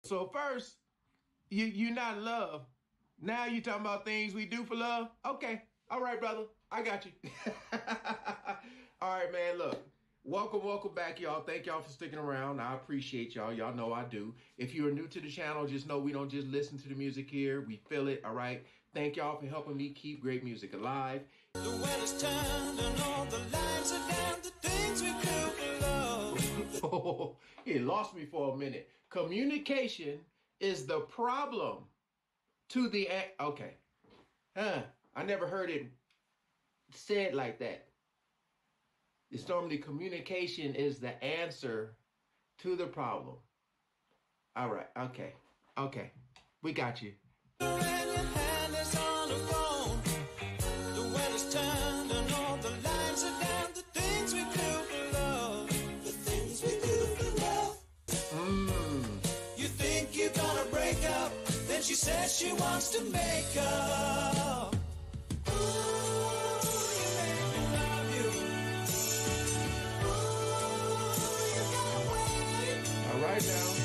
So first, you're not in love. Now you talking about things we do for love? Okay. All right, brother. I got you. All right, man. Look, welcome back, y'all. Thank y'all for sticking around. I appreciate y'all. Y'all know I do. If you are new to the channel, just know we don't just listen to the music here. We feel it, all right? Thank y'all for helping me keep great music alive. The weather's turned and all the lines are down to things we do for love. Oh, it lost me for a minute. Communication is the problem to the... Okay. I never heard it said like that. It's normally communication is the answer to the problem. All right. Okay. We got you. When your hand is on the phone, the weather's turned and all the lines are down. The things we do for love. The things we do for love. You think you're gonna break up, then she says she wants to make up. All right now.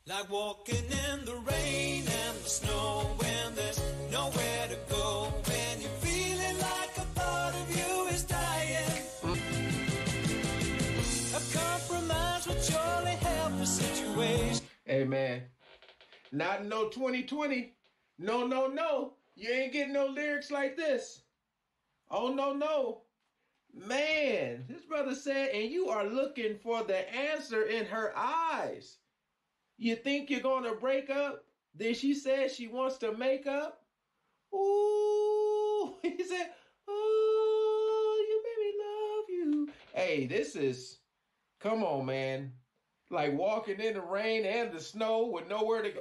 Like walking in the rain and the snow when there's nowhere to go, when you're feeling like a part of you is dying. A compromise would surely help the situation. Hey, man. Not in no 2020. No. You ain't getting no lyrics like this. Oh, no. Man, this brother said, and you are looking for the answer in her eyes. You think you're going to break up? Then she says she wants to make up? Ooh, he said, oh, you made me love you. Hey, this is, come on, man. Like walking in the rain and the snow with nowhere to go.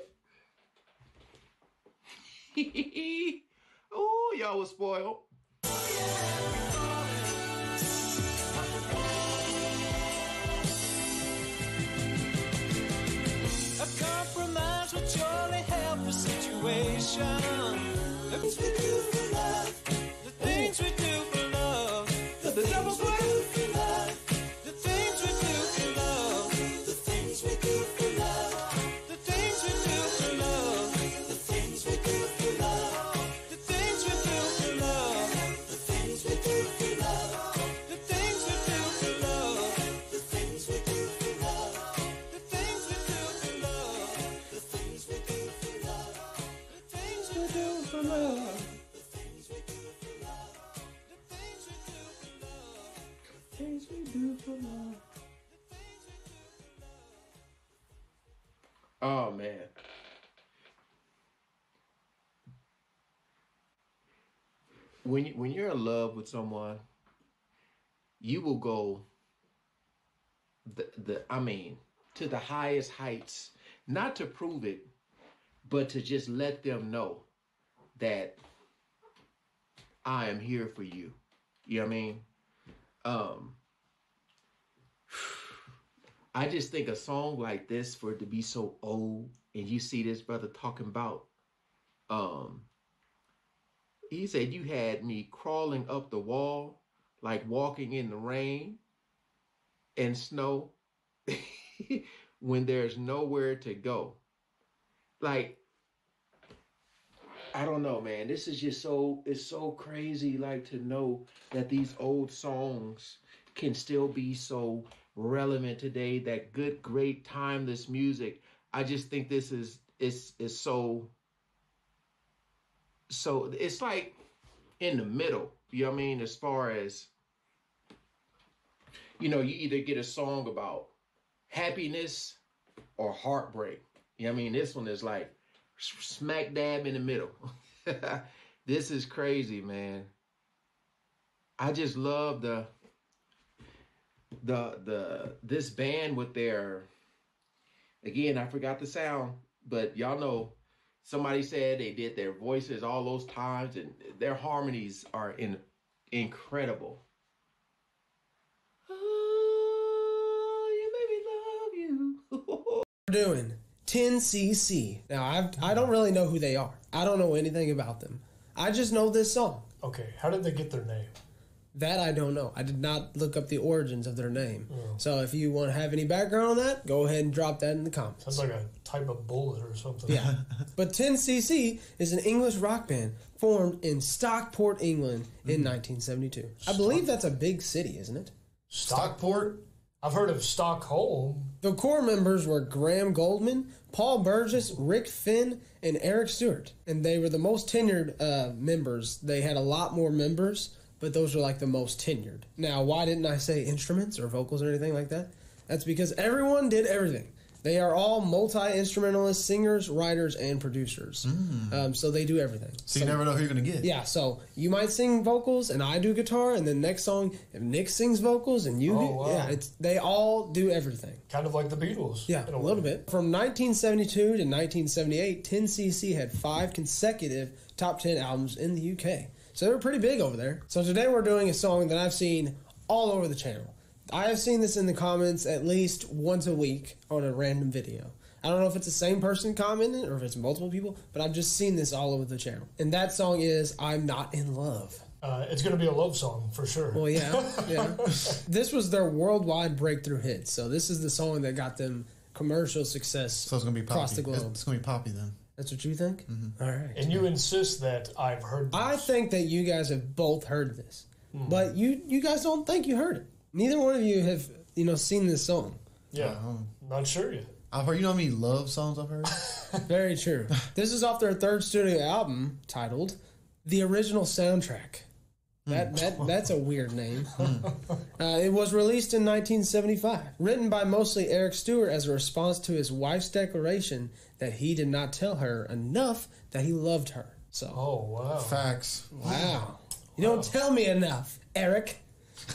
Oh, y'all was spoiled. A compromise would surely help the situation. The things we do for love. The things we do for love. The double play. For love. The things we do for love. The things we do for love. The things we do for love. The things we do for love. The things we do for love. The things we do for love. The things we do for love. The things we do for love. The things we do for love. The things we do for love. The things we do for love. The things we do for love. The things we do for love. Things we do for love. Oh, man. When you're in love with someone, you will go to the highest heights, not to prove it, but to just let them know that I am here for you. You know what I mean? I just think a song like this, for it to be so old, and you see this brother talking about, he said, you had me crawling up the wall, like walking in the rain and snow when there's nowhere to go. Like, I don't know, man. This is just it's so crazy, like, to know that these old songs can still be so relevant today, that good, great, timeless music. I just think this is so it's like in the middle, you know what I mean? As far as, you know, you either get a song about happiness or heartbreak. You know what I mean? This one is like smack dab in the middle. This is crazy, man. I just love this band with their Again, I forgot the sound, but y'all know somebody said they did their voices all those times, and their harmonies are incredible. Oh, you made me love you. We're doing 10cc. Now, I don't really know who they are. I don't know anything about them. I just know this song. Okay, how did they get their name? That I don't know. I did not look up the origins of their name. Oh. So if you want to have any background on that, go ahead and drop that in the comments. Sounds like a type of bullet or something. Yeah. But 10cc is an English rock band formed in Stockport, England in 1972. I believe that's a big city, isn't it? Stockport? I've heard of Stockholm. The core members were Graham Goldman, Paul Burgess, Rick Finn, and Eric Stewart. And they were the most tenured members. They had a lot more members, but those are like the most tenured. Now, why didn't I say instruments or vocals or anything like that? That's because everyone did everything. They are all multi-instrumentalists, singers, writers, and producers. So they do everything. So you never know who you're going to get. Yeah, so you might sing vocals and I do guitar, and then next song, if Nick sings vocals and you they all do everything. Kind of like the Beatles. Yeah, a little bit. From 1972 to 1978, 10cc had 5 consecutive top 10 albums in the UK. So they were pretty big over there. So today we're doing a song that I've seen all over the channel. I have seen this in the comments at least once a week on a random video. I don't know if it's the same person commenting or if it's multiple people, but I've just seen this all over the channel. And that song is I'm Not in Love. It's going to be a love song for sure. Well, yeah. This was their worldwide breakthrough hit. So this is the song that got them commercial success So it's going to be poppy. across the globe. It's going to be poppy then. That's what you think? Mm-hmm. All right. And you insist that I've heard this. I think that you guys have both heard this. But you guys don't think you heard it. Neither one of you have, seen this song. Yeah, not sure yet. I've heard, you know how many love songs I've heard? Very true. This is off their third studio album titled The Original Soundtrack. That's a weird name. It was released in 1975. Written by mostly Eric Stewart as a response to his wife's declaration that he did not tell her enough that he loved her. So. Oh, wow. Facts. Wow. You don't tell me enough, Eric.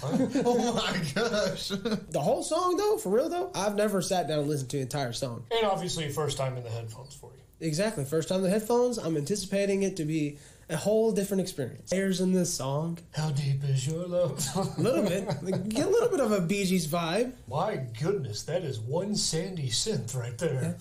Oh my gosh. The whole song, though, for real, though, I've never sat down and listened to the entire song. And obviously, first time in the headphones for you. Exactly. First time in the headphones, I'm anticipating it to be a whole different experience. Airs in this song. How deep is your love? A little bit. Get a little bit of a Bee Gees vibe. My goodness, that is one sandy synth right there.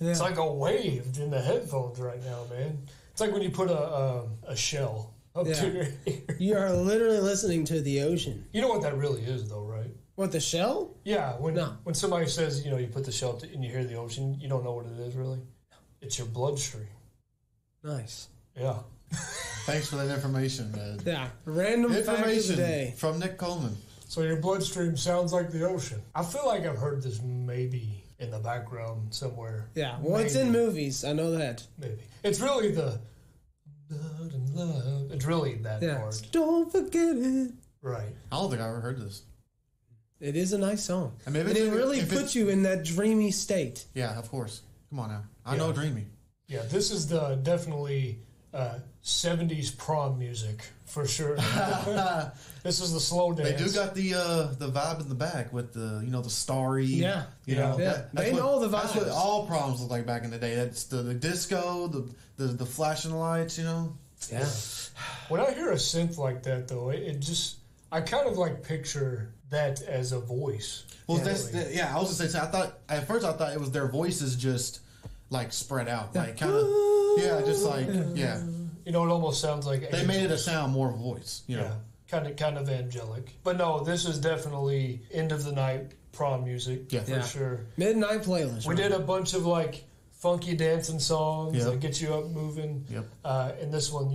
Yeah. It's like a wave in the headphones right now, man. It's like when you put a shell up to your ear. You are literally listening to the ocean. You know what that really is, though, right? What, the shell? Yeah, when somebody says, you put the shell and you hear the ocean, you don't know what it is, really. It's your bloodstream. Nice. Yeah. Thanks for that information, man. Yeah. Random fact of the day. From Nick Coleman. So your bloodstream sounds like the ocean. I feel like I've heard this maybe in the background somewhere. Yeah. Well, it's in movies. I know that. Maybe. It's really the... It's really that part. Don't forget it. Right. I don't think I ever heard this. It is a nice song. I mean, and it really puts you in that dreamy state. Yeah, of course. Come on now. I know dreamy. Yeah, this is the definitely 70s prom music for sure. This is the slow dance. They do got the vibe in the back with the the starry. Yeah, they know the vibe. That's what all proms look like back in the day. That's the disco, the flashing lights. Yeah. When I hear a synth like that, though, it just I kind of like picture that as a voice. Well, I was gonna say. So at first I thought it was their voices just like spread out, like kind of, just like it almost sounds like they made it a sound more voice. You know, kind of angelic. But no, this is definitely end of the night prom music for sure. Midnight playlist. We did a bunch of like funky dancing songs that get you up moving. Yep. And this one,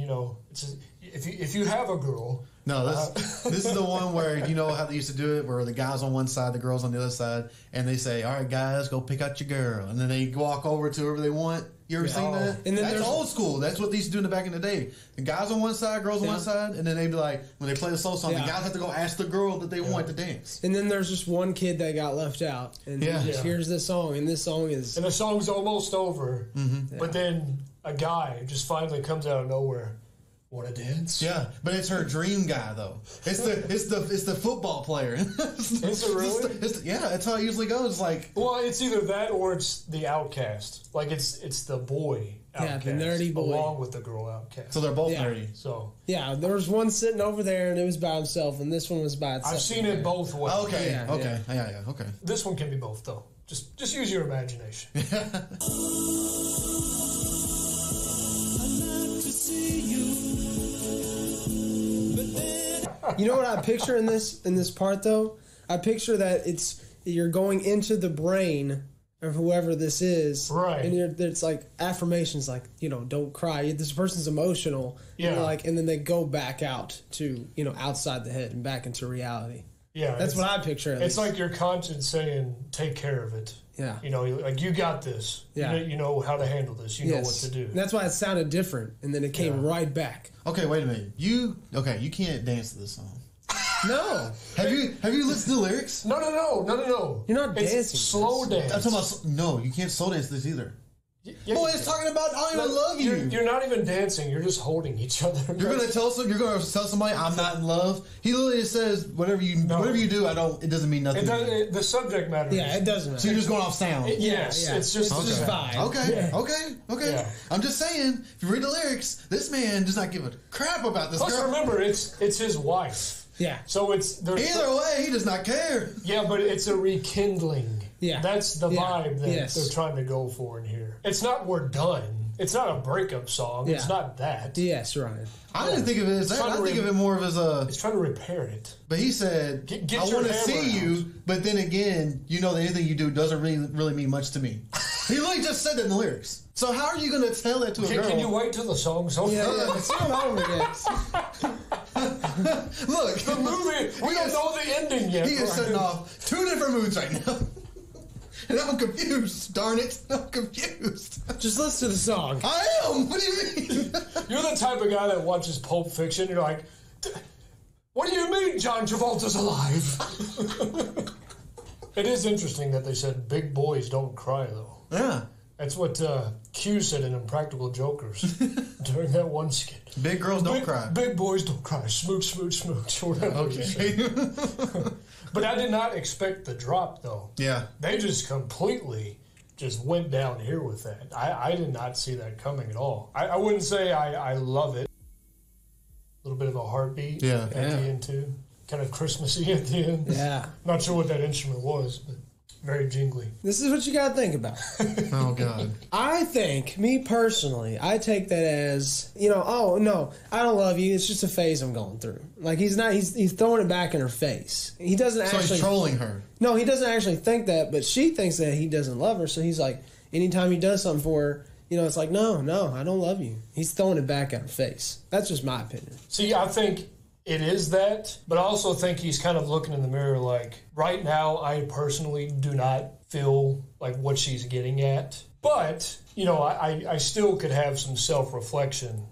it's if you have a girl. No, this is the one where you know how they used to do it, where the guys on one side, the girls on the other side, and they say, "All right, guys, go pick out your girl," and then they walk over to whoever they want. You ever seen that? And then that's old school. That's what they used to do in the back in the day. The guys on one side, girls on one side, and then they'd be like, when they play the slow song, the guys have to go ask the girl that they want to dance. And then there's just one kid that got left out, and he just hears this song, and this song is... And the song's almost over, but then a guy just finally comes out of nowhere Want to dance? Yeah, but it's her dream guy though. It's the football player. Is it really? Yeah, that's how it usually goes. Like, well, it's either that or it's the outcast. Like it's the boy outcast, the nerdy boy, along with the girl outcast. So they're both nerdy. So there was one sitting over there and it was by himself, and this one was by itself. I've seen it both ways. Okay, okay. This one can be both though. Just use your imagination. You know what I picture in this part though? I picture that you're going into the brain of whoever this is, right? And it's like affirmations, like don't cry. This person's emotional, and then they go back out to outside the head and back into reality. Yeah, that's what I picture. It's like your conscience saying, "Take care of it." Yeah, like you got this. Yeah, you know how to handle this. You know what to do. And that's why it sounded different, and then it came right back. Okay, wait a minute. You can't dance to this song. No. Have you listened to the lyrics? No. You're not dancing. Slow dance. I'm talking about no. You can't slow dance this either. Yeah, boy, it's talking about I don't even love you. You're not even dancing. You're just holding each other. You're gonna tell somebody I'm not in love. He literally just says whatever you do. It doesn't mean nothing. The subject matter. Yeah, it doesn't matter. So you're just going off sound. It's just vibe. Okay. Yeah. I'm just saying. If you read the lyrics, this man does not give a crap about this Plus, girl. remember, it's his wife. Yeah. So either way, he does not care. Yeah, but it's a rekindling. Yeah. That's the vibe that they're trying to go for in here. It's not we're done. It's not a breakup song. Yeah. It's not that. Yes, right. I didn't think of it as that. I think of it more of as a... It's trying to repair it. But he said, I want to see you, but then again, that anything you do doesn't really mean much to me. He literally just said that in the lyrics. So how are you going to tell that to a girl? Can you wait till the song's over? Yeah. It's not over yet. Look. The movie, we don't know the ending yet. He is setting off two different moods right now. And I'm confused, darn it. I'm confused. Just listen to the song. I am. What do you mean? You're the type of guy that watches Pulp Fiction. You're like, what do you mean John Travolta's alive? It is interesting that they said big boys don't cry, though. Yeah. That's what Q said in Impractical Jokers during that one skit. Big girls don't cry. Big boys don't cry. Smooch, smooch, smooch. Okay. But I did not expect the drop, though. Yeah. They just completely went down here with that. I did not see that coming at all. I wouldn't say I love it. A little bit of a heartbeat at the end, too. Kind of Christmassy at the end. Yeah. Not sure what that instrument was, but very jingly. This is what you got to think about. Oh, God. I think, me personally, I take that as, oh, no, I don't love you. It's just a phase I'm going through. Like, he's throwing it back in her face. He doesn't actually... So he's trolling her. No, he doesn't actually think that, but she thinks that he doesn't love her. So he's like, anytime he does something for her, it's like, no, I don't love you. He's throwing it back at her face. That's just my opinion. See, I think... it is that, but I also think he's kind of looking in the mirror like, right now, I personally do not feel like what she's getting at. But, I still could have some self-reflection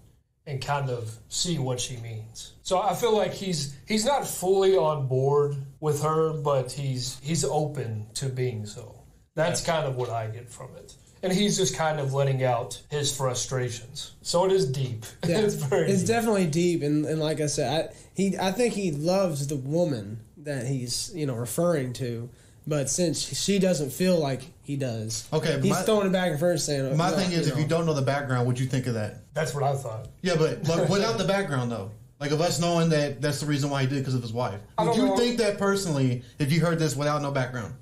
and kind of see what she means. So I feel like he's not fully on board with her, but he's open to being so. That's kind of what I get from it. And he's just kind of letting out his frustrations. So it is deep. Yeah, it's very It's deep. definitely deep. And like I said, I think he loves the woman that he's, referring to. But since she doesn't feel like he does, he's throwing it back and forth saying... My thing is, if you don't know the background, what'd you think of that? That's what I thought. Yeah, but like, without the background, though. Like, of us knowing that that's the reason why he did it, because of his wife. Would you think that personally, if you heard this without no background?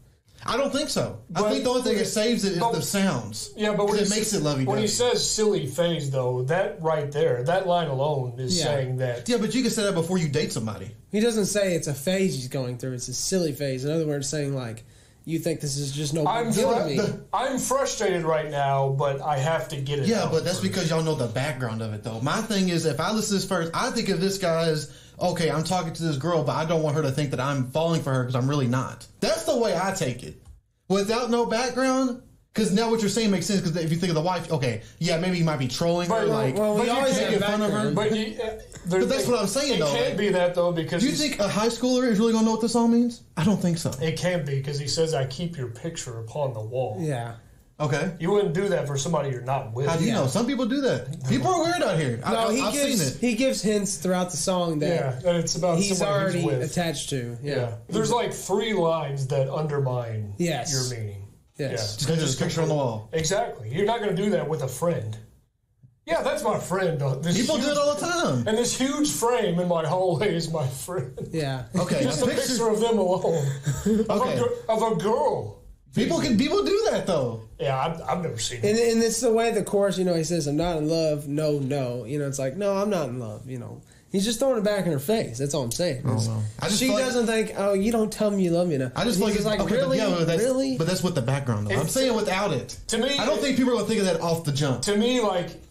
I don't think so. I think the only thing that saves it is the sounds. Yeah, but it makes it lovey-dovey. When he says silly phase, though, that right there, that line alone is saying that. Yeah, but you can say that before you date somebody. He doesn't say it's a phase he's going through. It's a silly phase. In other words, saying like, you think this is just no big deal to me. I'm frustrated right now, but I have to get it Yeah, out but that's because y'all know the background of it, though. My thing is, if I listen to this first, I think of this guy as, okay, I'm talking to this girl, but I don't want her to think that I'm falling for her because I'm really not. That's the way I take it. Without no background, because now what you're saying makes sense. Because if you think of the wife, okay, yeah, maybe he might be trolling her, like, we always making fun of her. But that's what I'm saying, though. It can't be that, though, because... Do you think a high schooler is really going to know what this song means? I don't think so. It can't be, because he says, I keep your picture upon the wall. Yeah. Okay. You wouldn't do that for somebody you're not with. How do you know? Some people do that. People are weird out here. No, I've seen it. he gives hints throughout the song that that it's about he's somebody already who's with. attached to. Yeah. There's like 3 lines that undermine Yes. your meaning. Yes. Just because there's a picture on the wall. Exactly. You're not going to do that with a friend. Yeah, that's my friend. People do it all the time. And this huge frame in my hallway is my friend. Yeah. Okay. Just a picture of them alone. Okay. Of a girl. People do that though. Yeah, I've never seen it. And it's the way the chorus, he says, I'm not in love, no. It's like, no, I'm not in love, He's just throwing it back in her face. That's all I'm saying. Oh, well. She doesn't think, oh, you don't tell me you love me now. I just he's like, okay, really? Really? But that's with the background, though. I'm saying without it. To me, I don't think people are going to think of that off the jump. To me,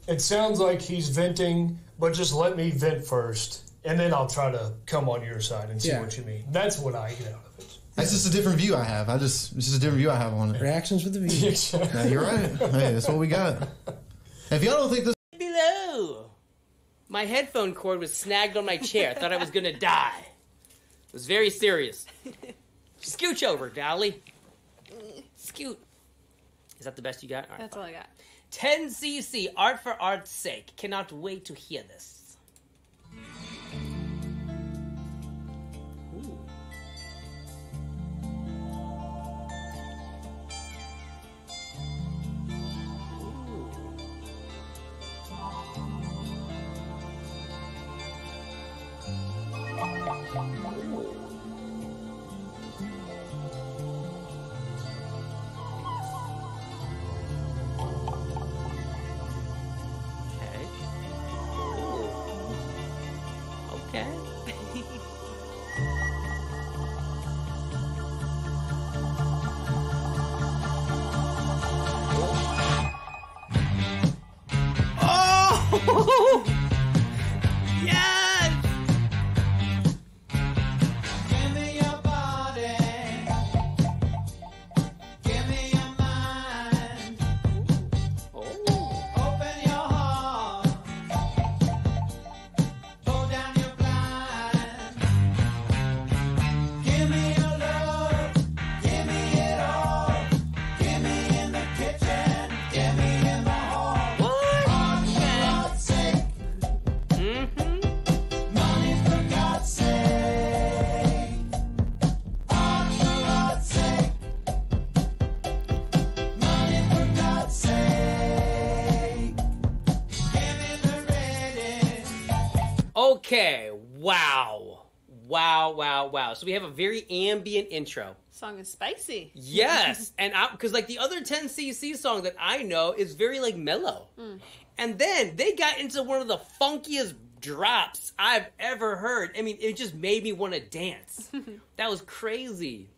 it sounds like he's venting, but just let me vent first, and then I'll try to come on your side and see what you mean. That's what I get out of it. That's just a different view I have. It's just a different view I have on it. Reactions with the view. Yeah, you're right. Hey, that's what we got. If y'all don't think this... Below. My headphone cord was snagged on my chair. I thought I was going to die. It was very serious. Scooch over, Dolly. Scoot. Is that the best you got? All right, That's all I got. 10cc, art for art's sake. Cannot wait to hear this. Ooh. Okay. Oh! Yes! Give me your body. Give me your mind. Oh. Open your heart. Pull down your blind. Give me your love. Give me it all. Give me in the kitchen. Give me in the hall. What? For God's sake. Mm-hmm. Money for God's sake. Art for God's sake. Money for God's sake. Give me the ready. Okay, wow. Wow. So we have a very ambient intro. Song is spicy. Yes, and because the other 10cc song that I know is very mellow. And then they got into one of the funkiest drops I've ever heard. I mean, it just made me want to dance. That was crazy.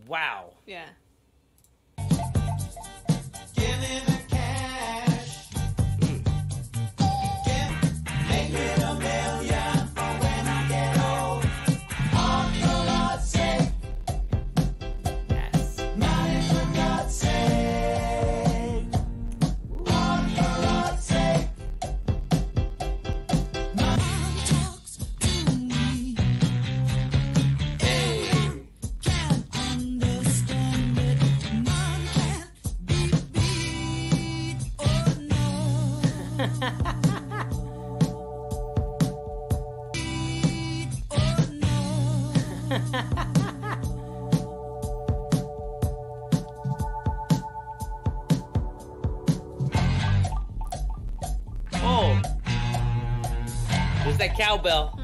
Wow. Yeah. Give me the cash. Make it $1 million for when I get old. Art for God's sake. Yes. Money for God's sake. Art for God's sake. Money talks to me. Can't understand it. Mom can't be beat. Oh no. Oh. There's that cowbell.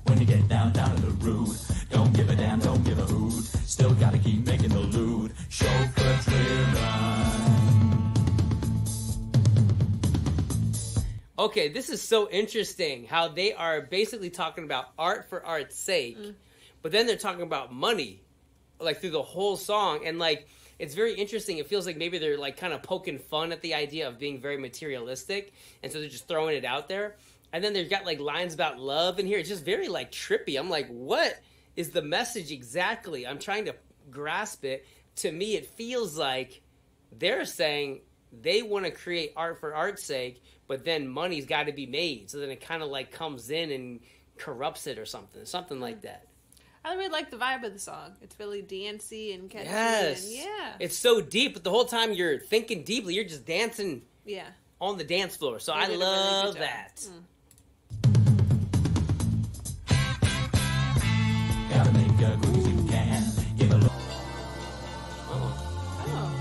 When you get down to the road, don't give a damn, don't give a hoot. Still gotta keep making the loot. Chauffeur Okay, this is so interesting how they are basically talking about art for art's sake, but then they're talking about money, through the whole song. And, it's very interesting. It feels like maybe they're, kind of poking fun at the idea of being very materialistic, and so they're just throwing it out there. And then they've got, lines about love in here. It's just very, trippy. I'm like, what is the message exactly? I'm trying to grasp it. To me, it feels like they're saying they want to create art for art's sake, but then money's got to be made. So then it kind of like comes in and corrupts it or something like that. I really like the vibe of the song. It's really dancey and catchy. Yes. And yeah. It's so deep, but the whole time you're thinking deeply. You're just dancing Yeah. on the dance floor. So They I did a really love good job. that. Gotta make a quick as you can. Give a look. Oh. Oh.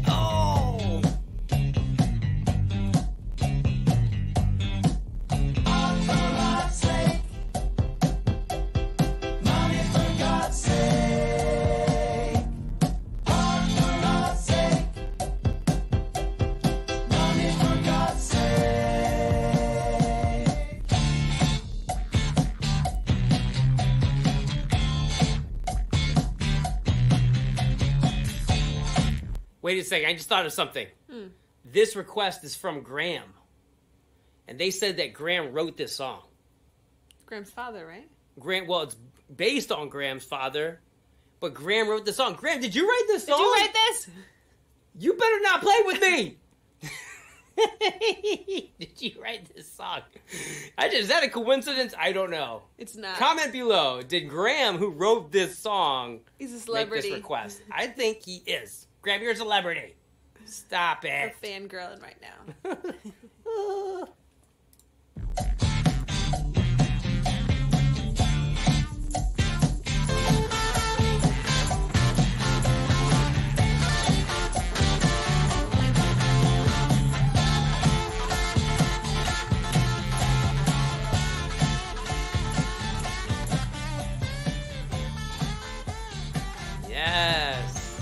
Oh. Wait a second, I just thought of something. This request is from Graham. And they said that Graham wrote this song. Graham's father, right? Well, it's based on Graham's father, but Graham wrote the song. Graham, did you write this song? Did you write this? You better not play with me! Did you write this song? Is that a coincidence? I don't know. It's not. Comment below. Did Graham, who wrote this song, He's a make celebrity. this request? I think he is. Graham, you're a celebrity. Stop We're it. fangirling right now. Yes.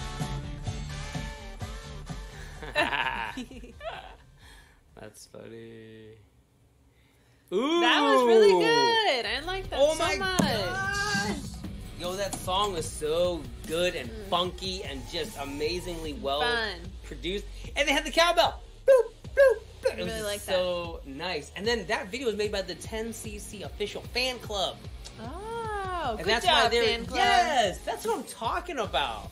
That's funny. Ooh. That was really good. I like that Oh so my much. gosh. Yo, that song was so good and funky and just amazingly well Fun. produced. And they had the cowbell. Boop, boop, boop. It was really just like so nice. And then that video was made by the 10cc official fan club. Oh, And good that's job, why they're fan club. yes, that's what I'm talking about.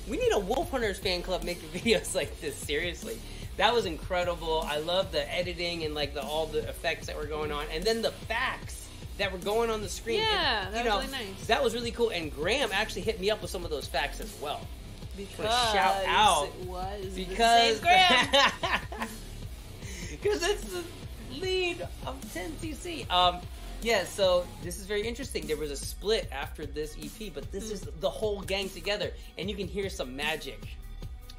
We need a Wolf Hunters fan club making videos like this. Seriously, that was incredible. I love the editing and like all the effects that were going on, and then the facts that were going on the screen. Yeah, and, that was really nice. That was really cool. And Graham actually hit me up with some of those facts as well. Because shout out it was Because the same Graham. because it's the lead of 10cc. Yeah, so this is very interesting. There was a split after this EP, but this is the whole gang together, and you can hear some magic.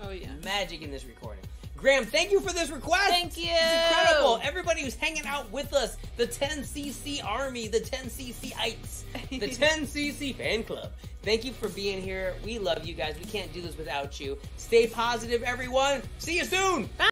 Oh yeah. Magic in this recording. Graham, thank you for this request. Thank you. It's incredible. Everybody who's hanging out with us, the 10cc Army, the 10cc-ites, the 10cc fan club. Thank you for being here. We love you guys. We can't do this without you. Stay positive, everyone. See you soon. Bye.